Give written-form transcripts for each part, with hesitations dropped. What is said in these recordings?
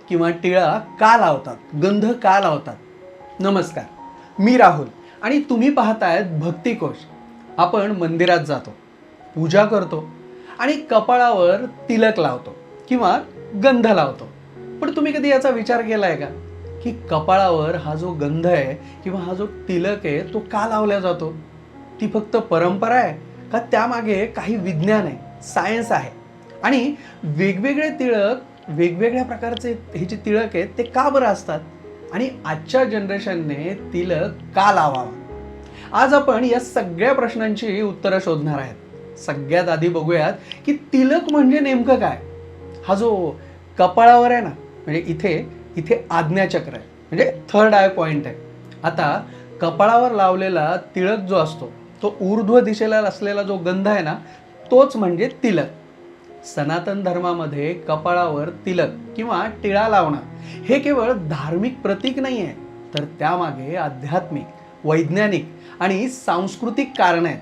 किंवा टिळा का लावतात, गंध का लावतात? नमस्कार, मी राहुल आणि तुम्ही पाहतायत भक्तिकोश. आपण मंदिरात जातो, पूजा करतो आणि कपाळावर तिलक लावतो किंवा गंध लावतो. पण तुम्ही कधी याचा विचार केलाय का की कपाळावर हा जो गंध आहे किंवा हा जो तिलक आहे तो का लावला जातो? ती फक्त परंपरा आहे का त्यामागे काही विज्ञान आहे, सायन्स आहे? आणि वेगवेगळे तिळक, वेगवेगळ्या प्रकारचे हे जे तिळक आहेत ते का बरं असतात? आणि आजच्या जनरेशनने तिलक का लावावा? आज आपण या सगळ्या प्रश्नांची उत्तरं शोधणार आहेत. सगळ्यात आधी बघूयात की तिलक म्हणजे नेमकं काय. हा जो कपाळावर आहे ना, म्हणजे इथे इथे आज्ञाचक्र आहे, म्हणजे थर्ड आय पॉइंट आहे. आता कपाळावर लावलेला तिळक जो असतो तो ऊर्ध्व दिशेला असलेला जो गंध आहे ना, तोच म्हणजे तिलक. सनातन धर्मामध्ये कपाळावर तिलक किंवा टिळा लावणं हे केवळ धार्मिक प्रतीक नाही आहे, तर त्यामागे आध्यात्मिक, वैज्ञानिक आणि सांस्कृतिक कारण आहेत.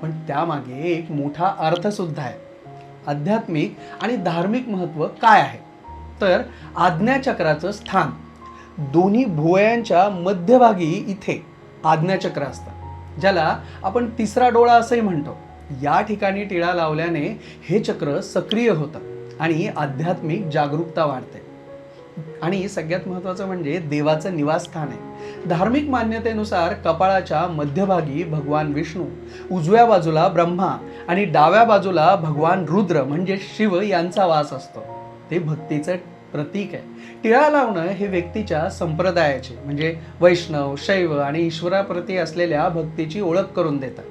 पण त्यामागे एक मोठा अर्थ सुद्धा आहे. आध्यात्मिक आणि धार्मिक महत्त्व काय आहे? तर आज्ञाचक्राचं स्थान दोन्ही भुवयांच्या मध्यभागी इथे आज्ञाचक्र असतं, ज्याला आपण तिसरा डोळा असंही म्हणतो. या ठिकाणी टिळा लावल्याने हे चक्र सक्रिय होतं आणि आध्यात्मिक जागरूकता वाढते. आणि सगळ्यात महत्त्वाचं म्हणजे देवाचं निवासस्थान आहे. धार्मिक मान्यतेनुसार कपाळाच्या मध्यभागी भगवान विष्णू, उजव्या बाजूला ब्रह्मा आणि डाव्या बाजूला भगवान रुद्र म्हणजे शिव यांचा वास असतो. ते भक्तीचं प्रतीक आहे. टिळा लावणं हे व्यक्तीच्या संप्रदायाचे म्हणजे वैष्णव, शैव आणि ईश्वराप्रती असलेल्या भक्तीची ओळख करून देतात.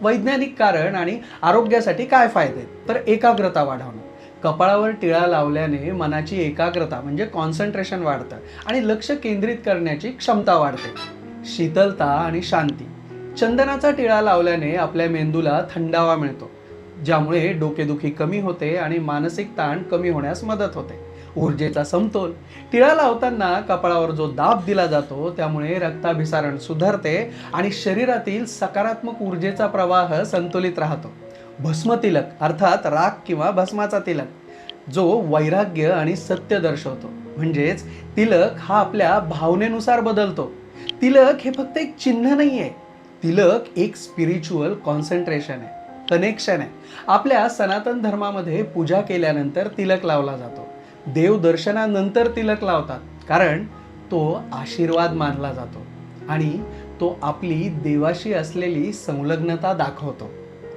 वैज्ञानिक कारण आणि आरोग्यासाठी काय फायदे? तर एकाग्रता वाढवणं. कपाळावर टिळा लावल्याने मनाची एकाग्रता म्हणजे कॉन्सन्ट्रेशन वाढतं आणि लक्ष केंद्रित करण्याची क्षमता वाढते. शीतलता आणि शांती. चंदनाचा टिळा लावल्याने आपल्या मेंदूला थंडावा मिळतो, ज्यामुळे डोकेदुखी कमी होते आणि मानसिक ताण कमी होण्यास मदत होते. ऊर्जेचा समतोल. टिळा लावताना कपाळावर जो दाब दिला जातो त्यामुळे रक्ताभिसरण सुधारते आणि शरीरातील सकारात्मक ऊर्जेचा प्रवाह संतुलित राहतो. भस्मतिलक अर्थात राख किंवा भस्माचा तिलक, जो वैराग्य आणि सत्य दर्शवतो. म्हणजेच तिलक हा आपल्या भावनेनुसार बदलतो. तिलक हे फक्त एक चिन्ह नाही आहे, तिलक एक स्पिरिच्युअल कॉन्सन्ट्रेशन आहे, कनेक्शन आहे. आपल्या सनातन धर्मामध्ये पूजा केल्यानंतर तिलक लावला जातो. देवदर्शनानंतर तिलक लावतात, कारण तो आशीर्वाद मानला जातो आणि तो आपली देवाशी असलेली संलग्नता दाखवतो.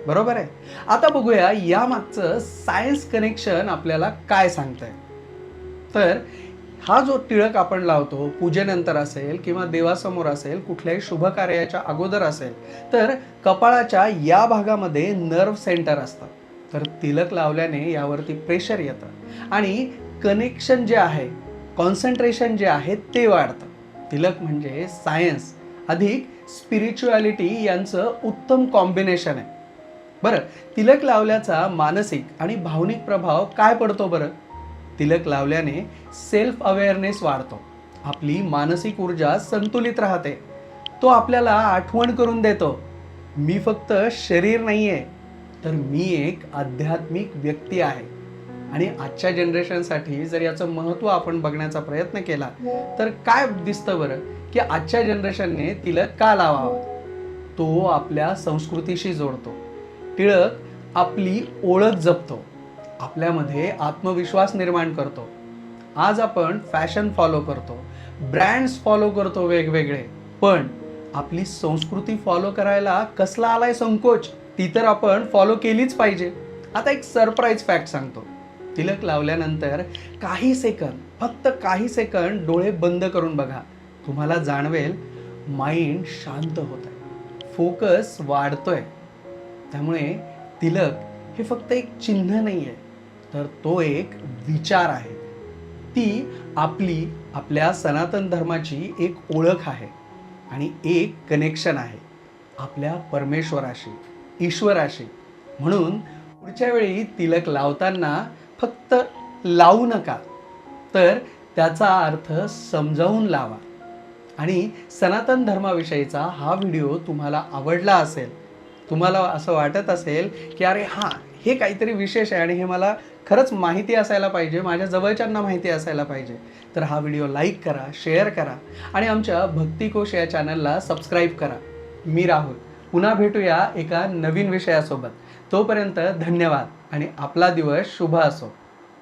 बरोबर आहे. आता बघूया यामागचं सायन्स कनेक्शन आपल्याला काय सांगतंय. तर हा जो टिळक आपण लावतो, पूजेनंतर असेल किंवा देवासमोर असेल, कुठल्याही शुभ कार्याच्या अगोदर असेल, तर कपाळाच्या या भागामध्ये नर्व सेंटर असतं. तर तिलक लावल्याने यावरती प्रेशर येतं आणि कनेक्शन जे आहे, कॉन्सन्ट्रेशन जे आहे ते वाढतं. तिलक म्हणजे सायन्स अधिक स्पिरिच्युअलिटी यांचं उत्तम कॉम्बिनेशन आहे. बरं, तिलक लावल्याचा मानसिक आणि भावनिक प्रभाव काय पडतो बरं? तिलक लावल्याने सेल्फ अवेअरनेस वाढतो. आपली मानसिक ऊर्जा संतुलित राहते. तो आपल्याला आठवण करून देतो, मी फक्त शरीर नाही आहे, तर मी एक आध्यात्मिक व्यक्ती आहे. आणि आजच्या जनरेशनसाठी जर याचं महत्त्व आपण बघण्याचा प्रयत्न केला तर काय दिसतं बरं की आजच्या जनरेशनने तिलक का लावावा? तो आपल्या संस्कृतीशी जोडतो. टिळक आपली ओळख जपतो, आपल्यामध्ये आत्मविश्वास निर्माण करतो. आज आपण फॅशन फॉलो करतो, ब्रँड्स फॉलो करतो वेगवेगळे, पण आपली संस्कृती फॉलो करायला कसला आलाय संकोच? ती तर आपण फॉलो केलीच पाहिजे. आता एक सरप्राईज फॅक्ट सांगतो. तिलक लावल्यानंतर काही सेकंद, फक्त काही सेकंद डोळे बंद करून बघा. तुम्हाला जाणवेल माइंड शांत होत आहे, फोकस वाढतोय. त्यामुळे तिलक हे फक्त एक चिन्ह नाही आहे, तर तो एक विचार आहे. ती आपल्या सनातन धर्माची एक ओळख आहे आणि एक कनेक्शन आहे आपल्या परमेश्वराशी, ईश्वराशी. म्हणून पुढच्या वेळी तिलक लावताना फक्त लावू नका, तर त्याचा अर्थ समजावून लावा. आणि सनातन धर्माविषयीचा हा व्हिडिओ तुम्हाला आवडला असेल, तुम्हाला असं वाटत असेल की अरे हां, हे काहीतरी विशेष आहे आणि हे मला खरंच माहिती असायला पाहिजे, माझ्या जवळच्यांना माहिती असायला पाहिजे. तर हा व्हिडिओ लाईक करा, शेअर करा आणि आमच्या भक्तिकोश या चॅनलला सबस्क्राईब करा. मी राहुल. पुन्हा भेटूया एका नवीन विषयासोबत. तोपर्यंत धन्यवाद आणि आपला दिवस शुभ असो.